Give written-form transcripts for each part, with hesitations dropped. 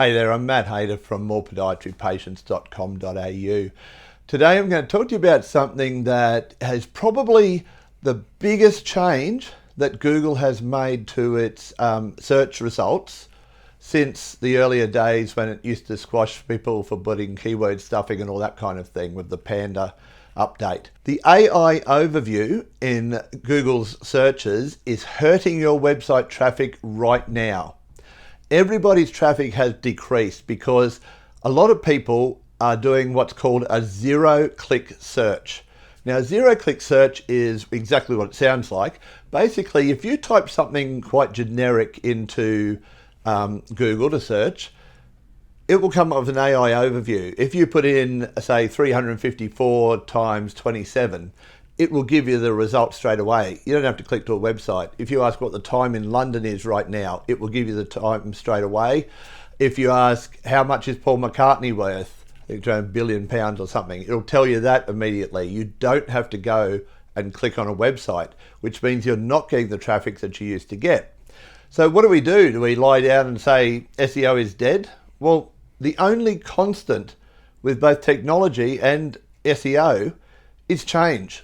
Hey there, I'm Matt Hayter from morepodiatrypatients.com.au. Today I'm going to talk to you about something that has probably the biggest change that Google has made to its search results since the earlier days when it used to squash people for putting keyword stuffing and all that kind of thing with the Panda update. The AI overview in Google's searches is hurting your website traffic right now. Everybody's traffic has decreased because a lot of people are doing what's called a zero-click search. Now, zero-click search is exactly what it sounds like. Basically, if you type something quite generic into Google to search, it will come up with an AI overview. If you put in, say, 354 times 27, it will give you the result straight away. You don't have to click to a website. If you ask what the time in London is right now, it will give you the time straight away. If you ask how much is Paul McCartney worth, I think it's around £1 billion or something, it'll tell you that immediately. You don't have to go and click on a website, which means you're not getting the traffic that you used to get. So what do? Do we lie down and say SEO is dead? Well, the only constant with both technology and SEO is change.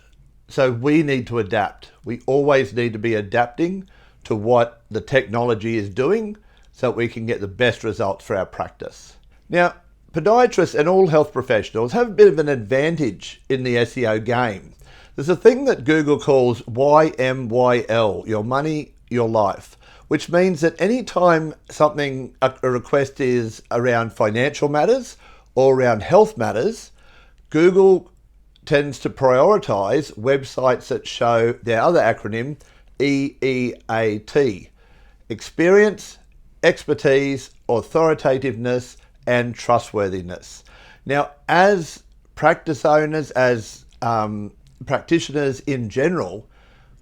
So we need to adapt. We always need to be adapting to what the technology is doing so that we can get the best results for our practice. Now, podiatrists and all health professionals have a bit of an advantage in the SEO game. There's a thing that Google calls YMYL, your money, your life, which means that anytime a request is around financial matters or around health matters, Google tends to prioritize websites that show their other acronym, EEAT, experience, expertise, authoritativeness, and trustworthiness. Now, as practice owners, as practitioners in general,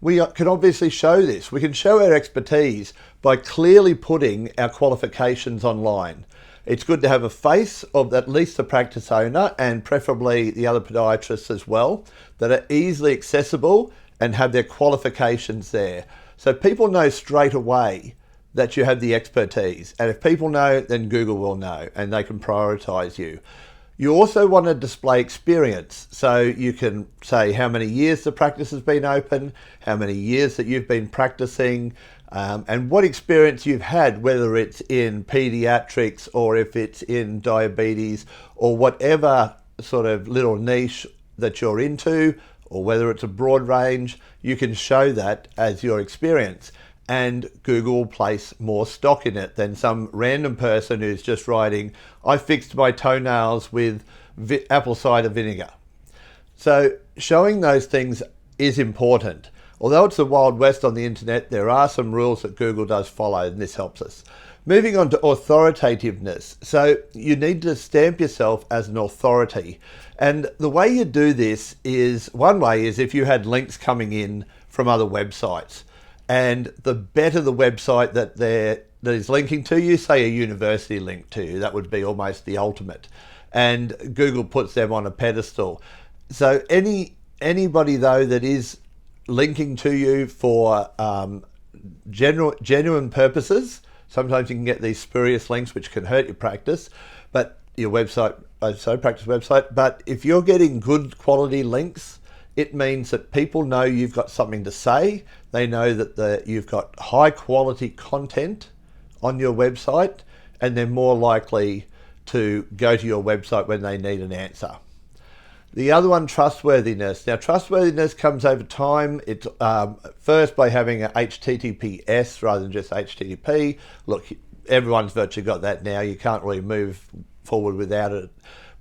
we can obviously show this. We can show our expertise by clearly putting our qualifications online. It's good to have a face of at least the practice owner and preferably the other podiatrists as well that are easily accessible and have their qualifications there. So people know straight away that you have the expertise. And if people know, then Google will know and they can prioritize you. You also want to display experience. So you can say how many years the practice has been open, how many years that you've been practicing, and what experience you've had, whether it's in pediatrics or if it's in diabetes or whatever sort of little niche that you're into, or whether it's a broad range, you can show that as your experience. And Google will place more stock in it than some random person who's just writing, I fixed my toenails with apple cider vinegar. So showing those things is important. Although it's the Wild West on the internet, there are some rules that Google does follow, and this helps us. Moving on to authoritativeness. So you need to stamp yourself as an authority. And the way you do this is, one way is if you had links coming in from other websites. And the better the website that is linking to you, say a university link to you, that would be almost the ultimate. And Google puts them on a pedestal. So anybody though that is linking to you for genuine purposes, sometimes you can get these spurious links which can hurt your practice, but your website, practice website. But if you're getting good quality links, it means that people know you've got something to say. They know that you've got high quality content on your website, and they're more likely to go to your website when they need an answer. The other one, trustworthiness. Now, trustworthiness comes over time. It's first by having a HTTPS rather than just HTTP. Look, everyone's virtually got that now. You can't really move forward without it.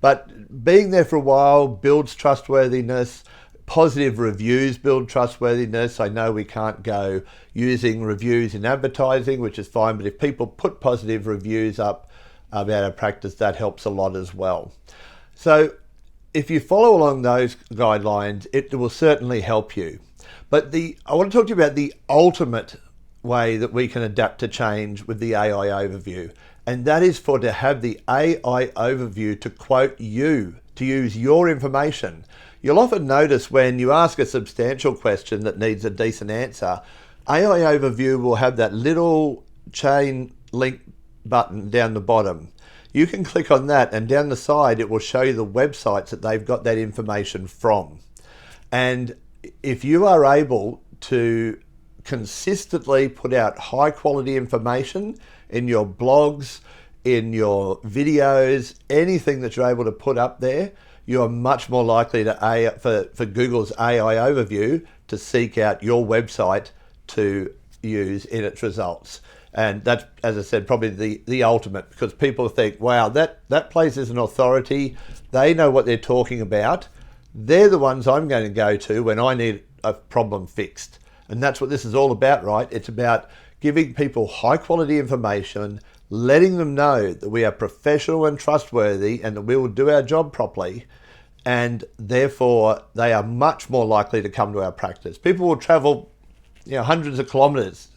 But being there for a while builds trustworthiness. Positive reviews build trustworthiness. I know we can't go using reviews in advertising, which is fine, but if people put positive reviews up about our practice, that helps a lot as well. So if you follow along those guidelines, it will certainly help you. But I want to talk to you about the ultimate way that we can adapt to change with the AI overview. And that is to have the AI overview to quote you, to use your information. You'll often notice when you ask a substantial question that needs a decent answer, AI overview will have that little chain link button down the bottom. You can click on that, and down the side it will show you the websites that they've got that information from. And if you are able to consistently put out high quality information in your blogs, in your videos, anything that you're able to put up there, you are much more likely to for Google's AI overview to seek out your website to use in its results. And that's, as I said, probably the ultimate, because people think, wow, that place is an authority. They know what they're talking about. They're the ones I'm going to go to when I need a problem fixed. And that's what this is all about, right? It's about giving people high quality information, letting them know that we are professional and trustworthy and that we will do our job properly. And therefore, they are much more likely to come to our practice. People will travel, hundreds of kilometres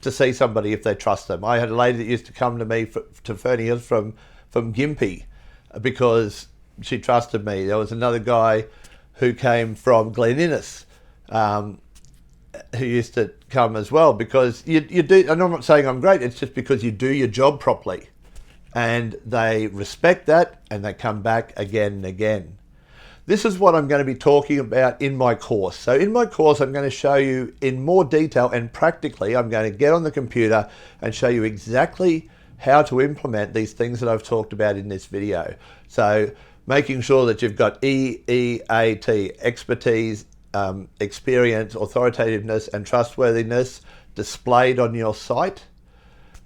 to see somebody if they trust them. I had a lady that used to come to me to Fernie Hills from Gympie because she trusted me. There was another guy who came from Glen Innes who used to come as well, because you do, and I'm not saying I'm great, it's just because you do your job properly and they respect that and they come back again and again. This is what I'm going to be talking about in my course. So in my course, I'm going to show you in more detail and practically, I'm going to get on the computer and show you exactly how to implement these things that I've talked about in this video. So making sure that you've got EEAT, expertise, experience, authoritativeness, and trustworthiness displayed on your site.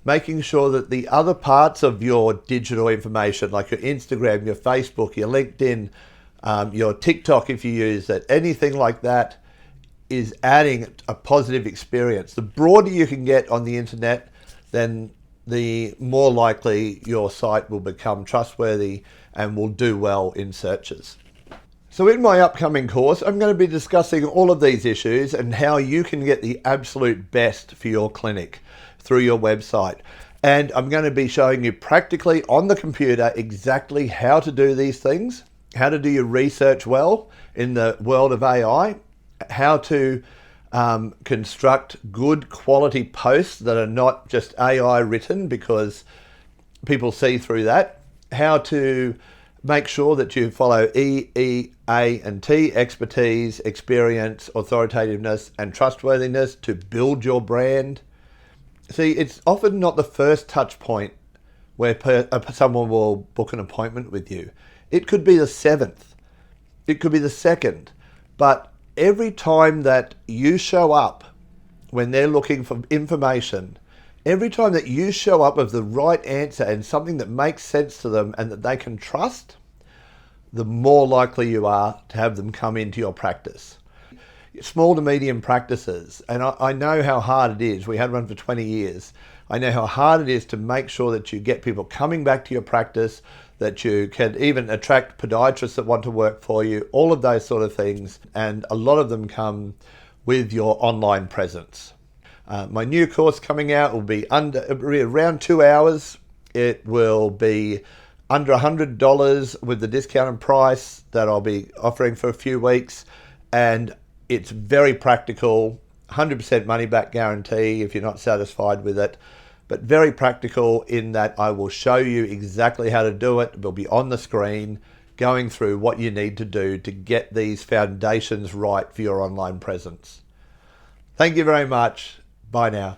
Making sure that the other parts of your digital information, like your Instagram, your Facebook, your LinkedIn, your TikTok, if you use it, anything like that, is adding a positive experience. The broader you can get on the internet, then the more likely your site will become trustworthy and will do well in searches. So in my upcoming course, I'm going to be discussing all of these issues and how you can get the absolute best for your clinic through your website. And I'm going to be showing you practically on the computer exactly how to do these things, how to do your research well in the world of AI, how to construct good quality posts that are not just AI written because people see through that, how to make sure that you follow E, A, and T, expertise, experience, authoritativeness, and trustworthiness to build your brand. See, it's often not the first touch point where someone will book an appointment with you. It could be the 7th. It could be the 2nd. But every time that you show up when they're looking for information, every time that you show up with the right answer and something that makes sense to them and that they can trust, the more likely you are to have them come into your practice. Small to medium practices, and I know how hard it is. We had one for 20 years. I know how hard it is to make sure that you get people coming back to your practice, that you can even attract podiatrists that want to work for you, all of those sort of things. And a lot of them come with your online presence. My new course coming out will be around 2 hours. It will be under $100 with the discounted price that I'll be offering for a few weeks. And it's very practical, 100% money back guarantee if you're not satisfied with it, but very practical in that I will show you exactly how to do it. It will be on the screen going through what you need to do to get these foundations right for your online presence. Thank you very much. Bye now.